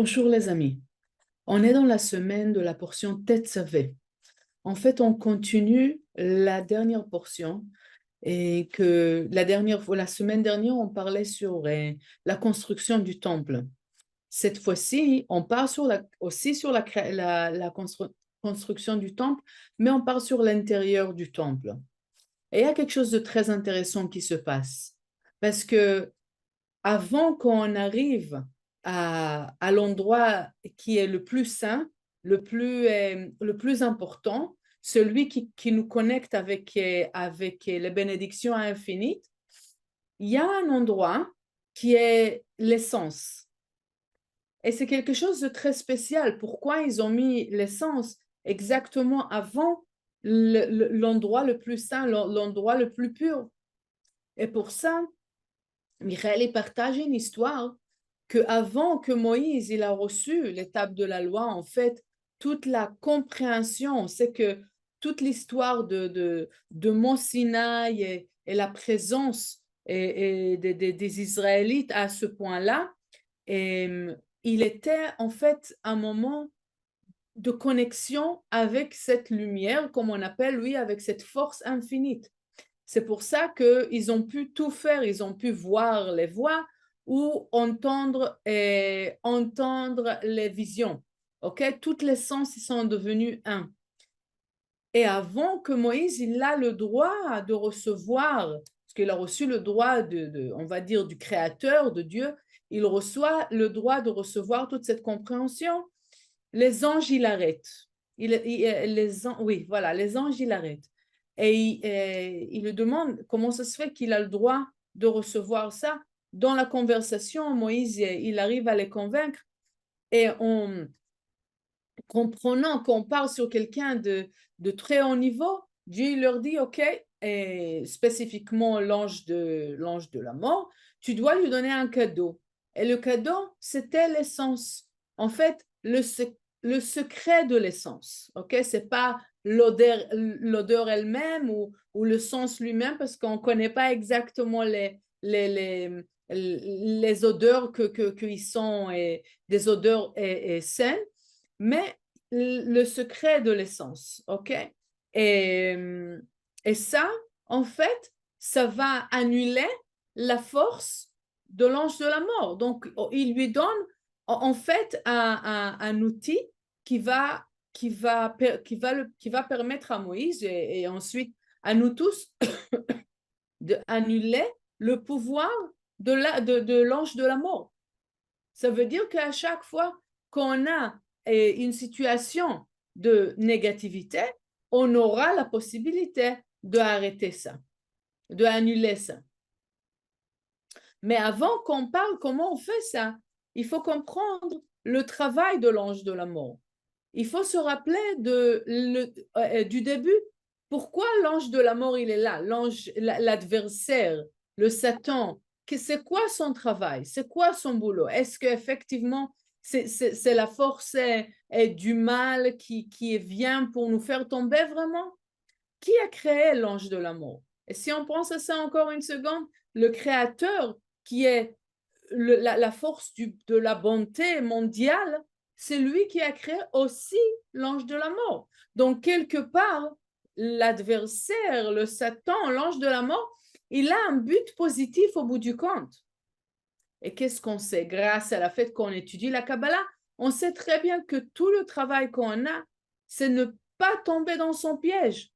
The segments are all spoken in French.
Bonjour les amis, on est dans la semaine de la portion Tetzavé. En fait, on continue la dernière portion et que la semaine dernière, on parlait sur la construction du temple. Cette fois-ci, on parle aussi sur construction du temple, mais on parle sur l'intérieur du temple. Et il y a quelque chose de très intéressant qui se passe parce que avant qu'on arrive à l'endroit qui est le plus saint, le plus important, celui qui nous connecte avec les bénédictions infinies, il y a un endroit qui est l'essence. Et c'est quelque chose de très spécial. Pourquoi ils ont mis l'essence exactement avant l'endroit le plus saint, l'endroit le plus pur? Et pour ça, Michael il partage une histoire que avant que Moïse il a reçu l'étape de la loi, en fait, toute la compréhension, c'est que toute l'histoire de Mont Sinaï et la présence des Israélites à ce point-là, et, il était en fait un moment de connexion avec cette lumière, comme on appelle, lui, avec cette force infinite. C'est pour ça qu'ils ont pu tout faire, ils ont pu voir les voix ou entendre les visions. Ok, toutes les sens ils sont devenus un. Et avant que Moïse il a le droit de recevoir, parce qu'il a reçu le droit on va dire, du Créateur, de Dieu, il reçoit le droit de recevoir toute cette compréhension. Les anges, ils l'arrêtent. Oui, voilà, les anges, ils l'arrêtent. Il lui demande comment ça se fait qu'il a le droit de recevoir ça. Dans la conversation, Moïse, il arrive à les convaincre et en comprenant qu'on parle sur quelqu'un de très haut niveau, Dieu il leur dit, OK, et spécifiquement l'ange de la mort, tu dois lui donner un cadeau. Et le cadeau, c'était l'essence. En fait, le secret de l'essence. OK, c'est pas l'odeur elle-même ou le sens lui-même parce qu'on ne connaît pas exactement les odeurs qu'ils sont des odeurs saines, mais le secret de l'essence, OK? Et, et ça, en fait, ça va annuler la force de l'ange de la mort. Donc, il lui donne, en fait, un outil qui va, qui va permettre à Moïse et ensuite à nous tous d'annuler le pouvoir de l'ange de la mort. Ça veut dire qu'à chaque fois qu'on a une situation de négativité, on aura la possibilité d'arrêter ça, d'annuler ça. Mais avant qu'on parle comment on fait ça, il faut comprendre le travail de l'ange de la mort. Il faut se rappeler du début. Pourquoi l'ange de la mort, il est là? L'adversaire, le Satan, c'est quoi son travail? C'est quoi son boulot? Est-ce qu'effectivement, c'est la force du mal qui vient pour nous faire tomber vraiment? Qui a créé l'ange de la mort? Et si on pense à ça encore une seconde, le créateur qui est la force de la bonté mondiale, c'est lui qui a créé aussi l'ange de la mort. Donc, quelque part, l'adversaire, le Satan, l'ange de la mort, il a un but positif au bout du compte. Et qu'est-ce qu'on sait? Grâce à la fait qu'on étudie la Kabbalah, on sait très bien que tout le travail qu'on a, c'est ne pas tomber dans son piège.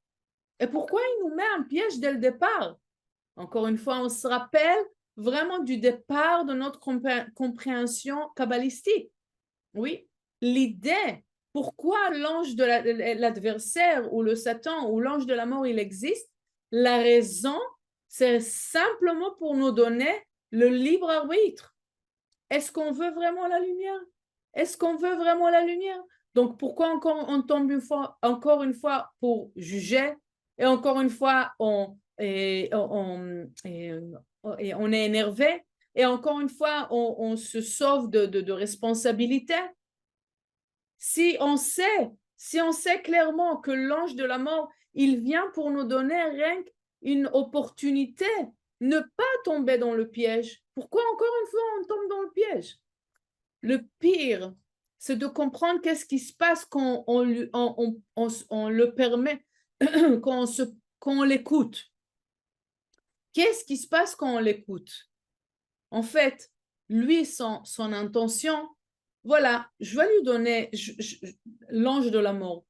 Et pourquoi il nous met un piège dès le départ? Encore une fois, on se rappelle vraiment du départ de notre compréhension kabbalistique. Oui, l'idée, pourquoi l'ange de l'adversaire ou le Satan ou l'ange de la mort, il existe, la raison, c'est simplement pour nous donner le libre arbitre. Est-ce qu'on veut vraiment la lumière? Est-ce qu'on veut vraiment la lumière? Donc, pourquoi on tombe encore une fois pour juger et encore une fois on est énervé et encore une fois on se sauve de responsabilité? Si on sait clairement que l'ange de la mort, il vient pour nous donner rien qu'une opportunité, ne pas tomber dans le piège. Pourquoi encore une fois on tombe dans le piège? Le pire, c'est de comprendre qu'est-ce qui se passe quand on le permet, quand on l'écoute. Qu'est-ce qui se passe quand on l'écoute? En fait, lui, son intention, voilà, je vais lui donner l'ange de la mort.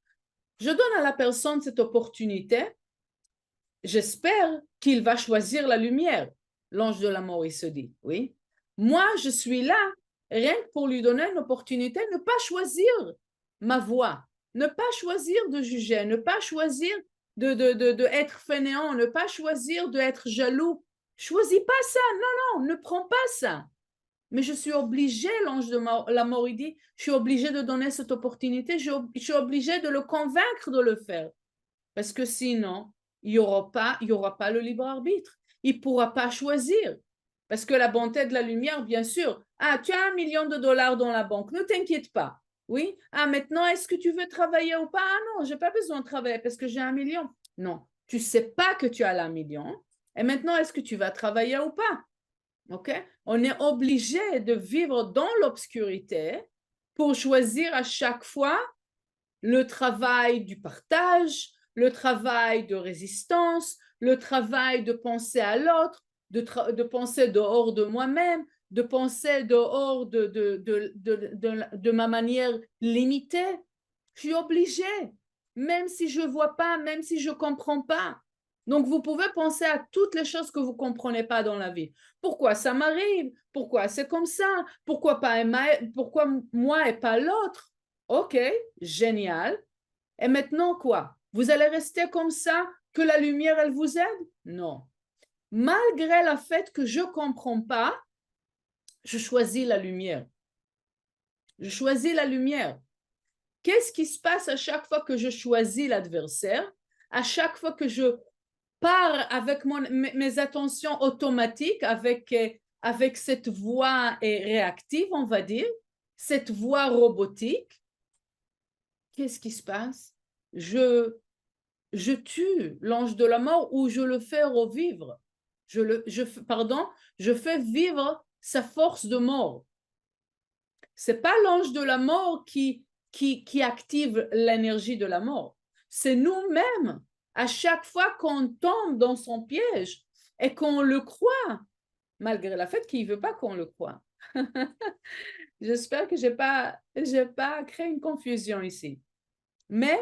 Je donne à la personne cette opportunité. J'espère qu'il va choisir la lumière. L'ange de la mort, il se dit, oui. Moi, je suis là, rien que pour lui donner une opportunité, ne pas choisir ma voie, ne pas choisir de juger, ne pas choisir de être fainéant, ne pas choisir d'être jaloux. Choisis pas ça, non, non, ne prends pas ça. Mais je suis obligée, l'ange de la mort, il dit, je suis obligée de donner cette opportunité, je suis obligée de le convaincre de le faire. Parce que sinon, il n'y aura pas le libre arbitre. Il ne pourra pas choisir. Parce que la bonté de la lumière, bien sûr, ah, tu as $1 million dans la banque, ne t'inquiète pas. Oui, ah, maintenant, est-ce que tu veux travailler ou pas? Ah non, je n'ai pas besoin de travailler parce que j'ai 1 million. Non, tu ne sais pas que tu as l'1 million. Et maintenant, est-ce que tu vas travailler ou pas? OK? On est obligé de vivre dans l'obscurité pour choisir à chaque fois le travail du partage, le travail de résistance, le travail de penser à l'autre, de penser dehors de moi-même, de penser dehors de ma manière limitée. Je suis obligée, même si je ne vois pas, même si je ne comprends pas. Donc, vous pouvez penser à toutes les choses que vous ne comprenez pas dans la vie. Pourquoi ça m'arrive? Pourquoi c'est comme ça? Pourquoi moi et pas l'autre? OK, génial. Et maintenant quoi? Vous allez rester comme ça, que la lumière, elle vous aide? Non. Malgré le fait que je ne comprends pas, je choisis la lumière. Je choisis la lumière. Qu'est-ce qui se passe à chaque fois que je choisis l'adversaire? À chaque fois que je pars avec mes attentions automatiques, avec cette voix réactive, on va dire, cette voix robotique, qu'est-ce qui se passe? Je tue l'ange de la mort ou je le fais revivre. Je fais vivre sa force de mort. C'est pas l'ange de la mort qui active l'énergie de la mort. C'est nous-mêmes, à chaque fois qu'on tombe dans son piège et qu'on le croit, malgré le fait qu'il ne veut pas qu'on le croit. J'espère que je n'ai pas créé une confusion ici. Mais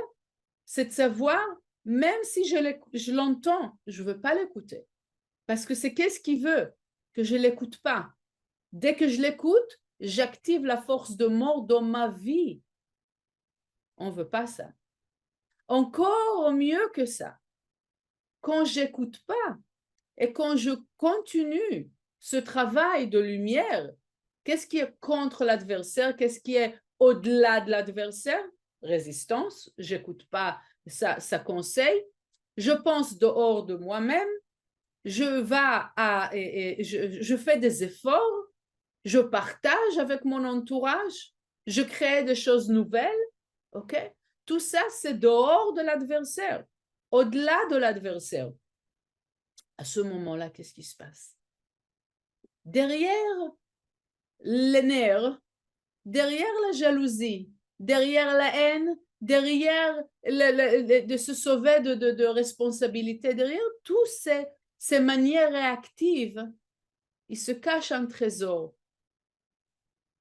c'est de savoir, même si je l'entends, je ne veux pas l'écouter. Parce que c'est qu'est-ce qu'il veut? Que je ne l'écoute pas. Dès que je l'écoute, j'active la force de mort dans ma vie. On ne veut pas ça. Encore mieux que ça, quand je n'écoute pas et quand je continue ce travail de lumière, qu'est-ce qui est contre l'adversaire? Qu'est-ce qui est au-delà de l'adversaire? Résistance, j'écoute pas ça conseille, je pense dehors de moi-même, je fais des efforts, je partage avec mon entourage, je crée des choses nouvelles, ok? Tout ça, c'est dehors de l'adversaire, au-delà de l'adversaire. À ce moment-là, qu'est-ce qui se passe? Derrière les nerfs, derrière la jalousie, derrière la haine, derrière de se sauver de responsabilité, derrière toutes ces manières réactives, il se cache un trésor.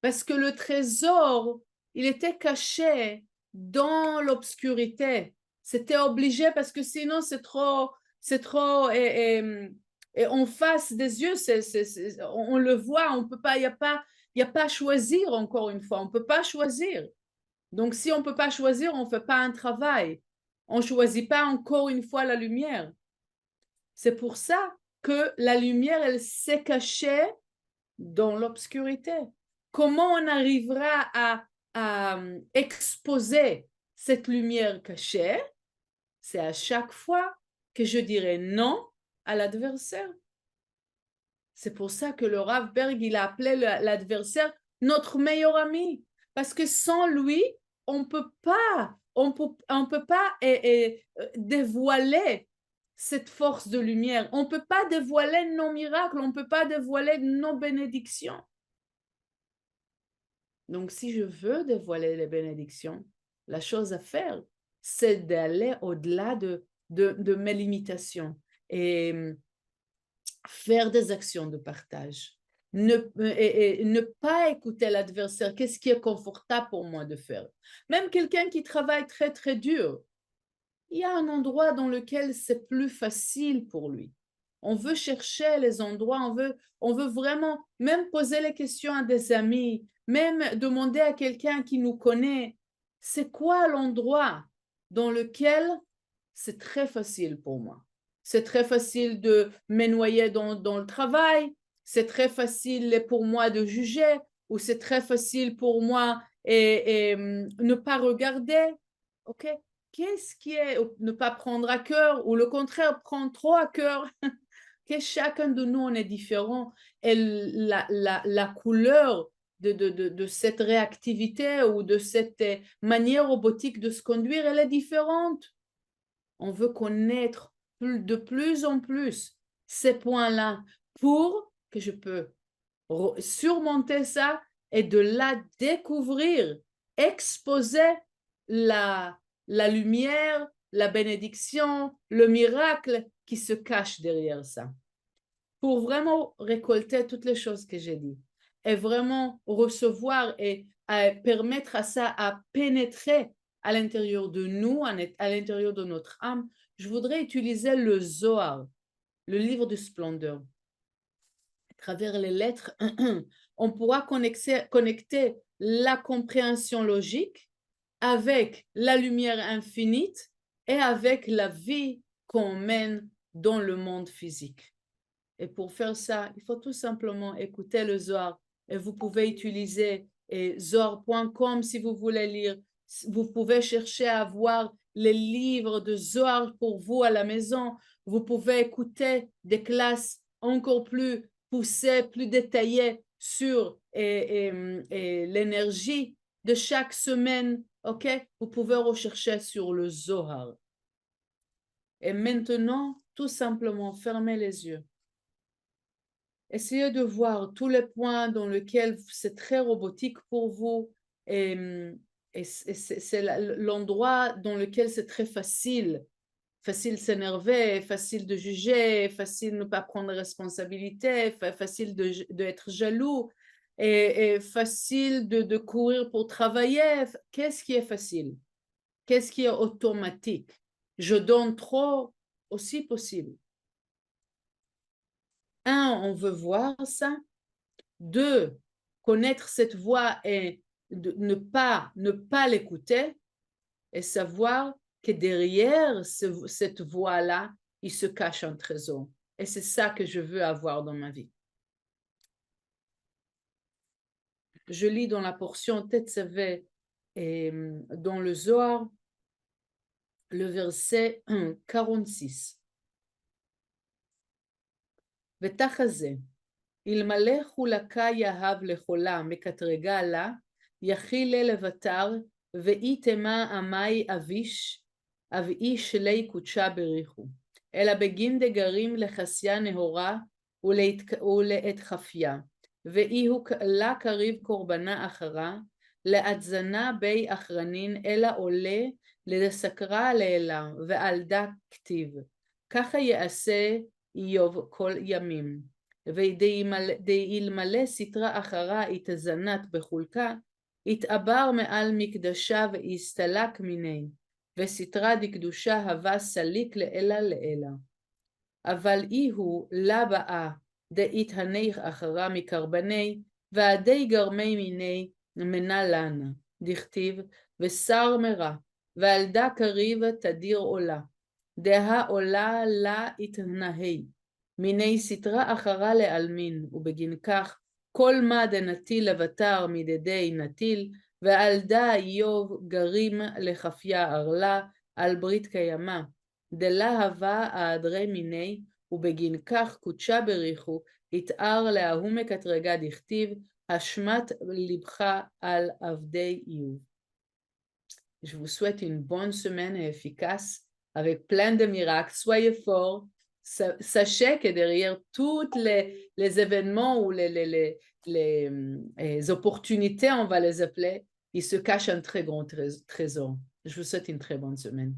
Parce que le trésor, il était caché dans l'obscurité. C'était obligé parce que sinon c'est trop et en face des yeux, on le voit, on peut pas, il y a pas à choisir encore une fois, on peut pas choisir. Donc si on peut pas choisir, on fait pas un travail. On choisit pas encore une fois la lumière. C'est pour ça que la lumière, elle s'est cachée dans l'obscurité. Comment on arrivera à exposer cette lumière cachée? C'est à chaque fois que je dirai non à l'adversaire. C'est pour ça que le Rav Berg, il a appelé l'adversaire notre meilleur ami. Parce que sans lui, on peut pas dévoiler cette force de lumière. On ne peut pas dévoiler nos miracles, on ne peut pas dévoiler nos bénédictions. Donc, si je veux dévoiler les bénédictions, la chose à faire, c'est d'aller au-delà de mes limitations et faire des actions de partage. Ne pas écouter l'adversaire, qu'est-ce qui est confortable pour moi de faire. Même quelqu'un qui travaille très, très dur, il y a un endroit dans lequel c'est plus facile pour lui. On veut chercher les endroits, on veut vraiment même poser les questions à des amis, même demander à quelqu'un qui nous connaît, c'est quoi l'endroit dans lequel c'est très facile pour moi. C'est très facile de me noyer dans le travail, c'est très facile pour moi de juger, ou c'est très facile pour moi et ne pas regarder. OK? Qu'est-ce qui est ne pas prendre à cœur ou le contraire, prendre trop à cœur? Que chacun de nous, on est différent. Et la couleur de cette réactivité ou de cette manière robotique de se conduire, elle est différente. On veut connaître de plus en plus ces points-là pour que je peux surmonter ça et de la découvrir, exposer la lumière, la bénédiction, le miracle qui se cache derrière ça. Pour vraiment récolter toutes les choses que j'ai dit et vraiment recevoir et permettre à ça à pénétrer à l'intérieur de nous, à l'intérieur de notre âme, je voudrais utiliser le Zohar, le livre de splendeur. À travers les lettres, on pourra connecter la compréhension logique avec la lumière infinite et avec la vie qu'on mène dans le monde physique. Et pour faire ça, il faut tout simplement écouter le Zohar. Et vous pouvez utiliser zohar.com si vous voulez lire. Vous pouvez chercher à voir les livres de Zohar pour vous à la maison. Vous pouvez écouter des classes encore plus poussées, plus détaillées sur l'énergie de chaque semaine. OK? Vous pouvez rechercher sur le Zohar. Et maintenant, tout simplement, fermez les yeux. Essayez de voir tous les points dans lesquels c'est très robotique pour vous et c'est l'endroit dans lequel c'est très facile. Facile s'énerver, facile de juger, facile de ne pas prendre responsabilité, facile d'être jaloux et facile de courir pour travailler. Qu'est-ce qui est facile? Qu'est-ce qui est automatique? Je donne trop, aussi possible. Un, on veut voir ça. Deux, connaître cette voix et de ne pas l'écouter et savoir que derrière cette voix-là, il se cache un trésor. Et c'est ça que je veux avoir dans ma vie. Je lis dans la portion Tetzavé et dans le Zohar, le verset 46. ותחזה, אלמלא חולקה יהב לחולה מקטרגה לה, יחילה לבטר, ואי תמה עמי אביש לי קודשה בריחו. אלא בגין דגרים לחסיה נהורה ולאת חפיה, ואי הוא לה קריב קורבנה אחרה, לאתזנה בי אחרנין, אלא עולה לדסקרה לאלה, ועל דה כתיב. ככה יעשה איוב כל ימים. ואלמלא סתרה אחרה התזנת בחולקה, התעבר מעל מקדשה והסתלק מיני, וסתרה דקדושה הווה סליק לאלה לאלה. אבל אי הוא לה באה דהתהנך אחרה מקרבני, ועדי גרמי מיני מנה לנה, דכתיב, ושר מרע, ועל דה קריב תדיר עולה, דהה עולה לה התנהי, מיני סתרה אחרה לעלמין, ובגין כך כל מה דנטיל לבטר מדדי נטיל, ועל דה איוב גרים לחפיה ארלה, על ברית קיימה, דלה הווה האדרי מיני, ובגין כך קודשה בריחו, התאר להוא מקטרגה דכתיב, השמת לבך על עבדי איוב. Je vous souhaite une bonne semaine et efficace avec plein de miracles. Soyez forts, sachez que derrière tous les événements ou les opportunités, on va les appeler, il se cache un très grand trésor. Je vous souhaite une très bonne semaine.